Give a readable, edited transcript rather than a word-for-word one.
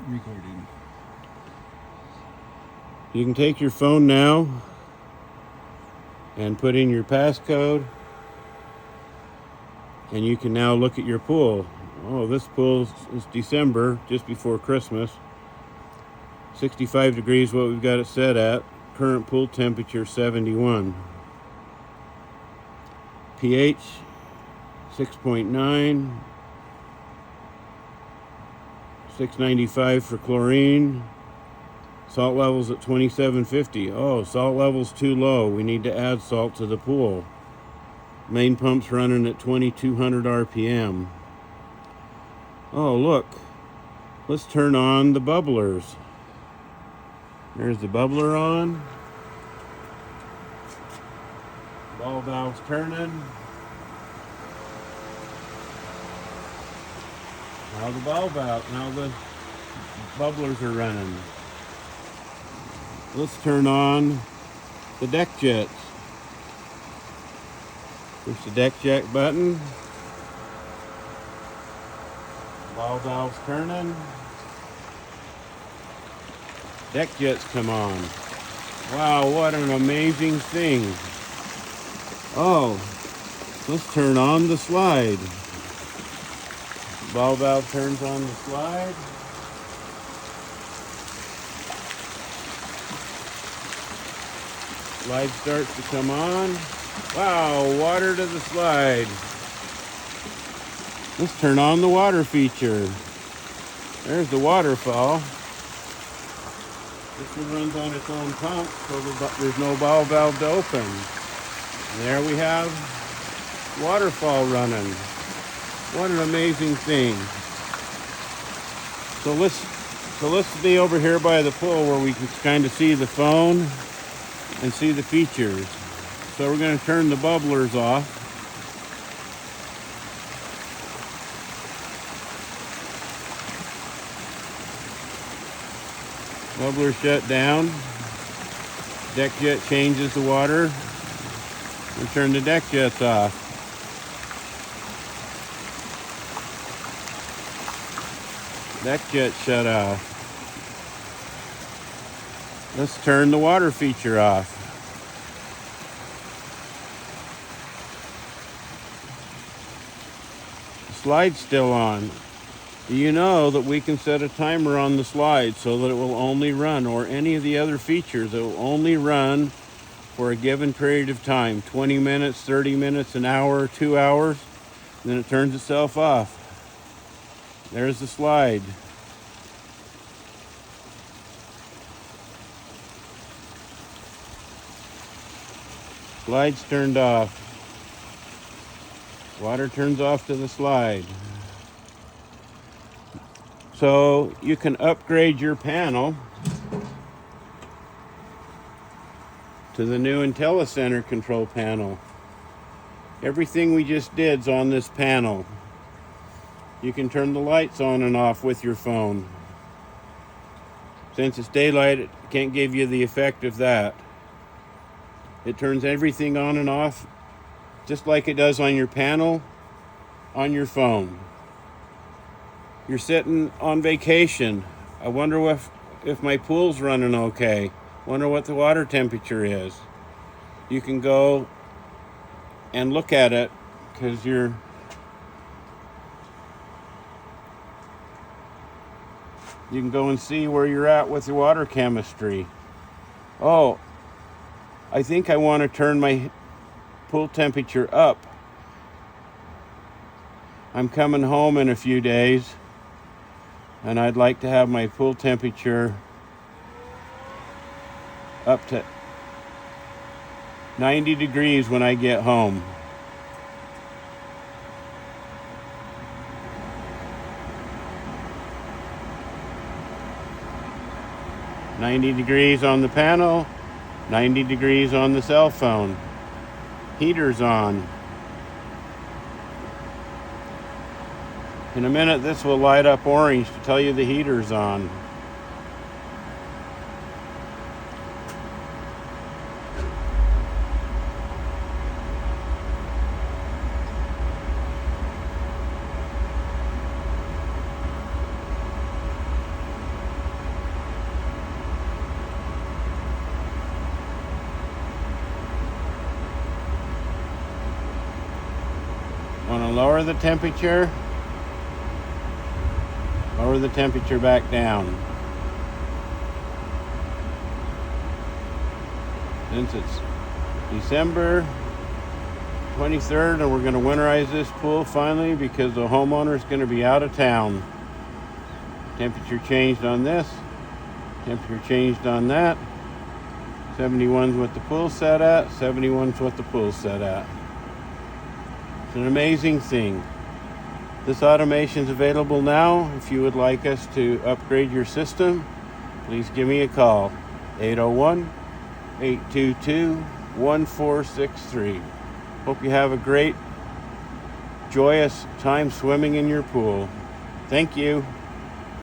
Recording. You can take your phone now and put in your passcode, and you can now look at your pool. Oh, this pool is December, just before Christmas. 65 degrees, what we've got it set at. Current pool temperature 71. pH 6.9. 695 for chlorine. Salt levels at 2750. Oh, salt levels too low. We need to add salt to the pool. Main pump's running at 2200 RPM. Oh, look. Let's turn on the bubblers. There's the bubbler on. Ball valve's turning. Now the the bubblers are running. Let's turn on the deck jets. Push the deck jet button. Ball valve's turning. Deck jets come on. Wow, what an amazing thing. Oh, let's turn on the slide. Ball valve turns on the slide. Slide starts to come on. Wow, water to the slide. Let's turn on the water feature. There's the waterfall. This one runs on its own pump, so there's no ball valve to open. And there we have waterfall running. What an amazing thing. So let's be over here by the pool where we can kind of see the phone and see the features. So we're going to turn the bubblers off. Bubbler shut down. Deck jet changes the water. We turn the deck jets off. Deck jet shut off. Let's turn the water feature off. The slide's still on. Do you know that we can set a timer on the slide so that it will only run, or any of the other features, it will only run for a given period of time, 20 minutes, 30 minutes, an hour, 2 hours, and then it turns itself off. There's the slide. Slide's turned off. Water turns off to the slide. So you can upgrade your panel to the new IntelliCenter control panel. Everything we just did's on this panel. You can turn the lights on and off with your phone. Since it's daylight, it can't give you the effect of that. It turns everything on and off just like it does on your panel, on your phone. You're sitting on vacation. I wonder if my pool's running okay. Wonder what the water temperature is. You can go and look at it because you can go and see where you're at with your water chemistry. Oh, I think I want to turn my pool temperature up. I'm coming home in a few days, and I'd like to have my pool temperature up to 90 degrees when I get home. $90 degrees on the panel, 90 degrees on the cell phone. Heater's on. In a minute, this will light up orange to tell you the heater's on. Want to lower the temperature? Lower the temperature back down. Since it's December 23rd and we're going to winterize this pool finally because the homeowner is going to be out of town. Temperature changed on this. Temperature changed on that. 71's what the pool's set at. 71's what the pool's set at. It's an amazing thing. This automation is available now. If you would like us to upgrade your system, please give me a call. 801-822-1463. Hope you have a great, joyous time swimming in your pool. Thank you.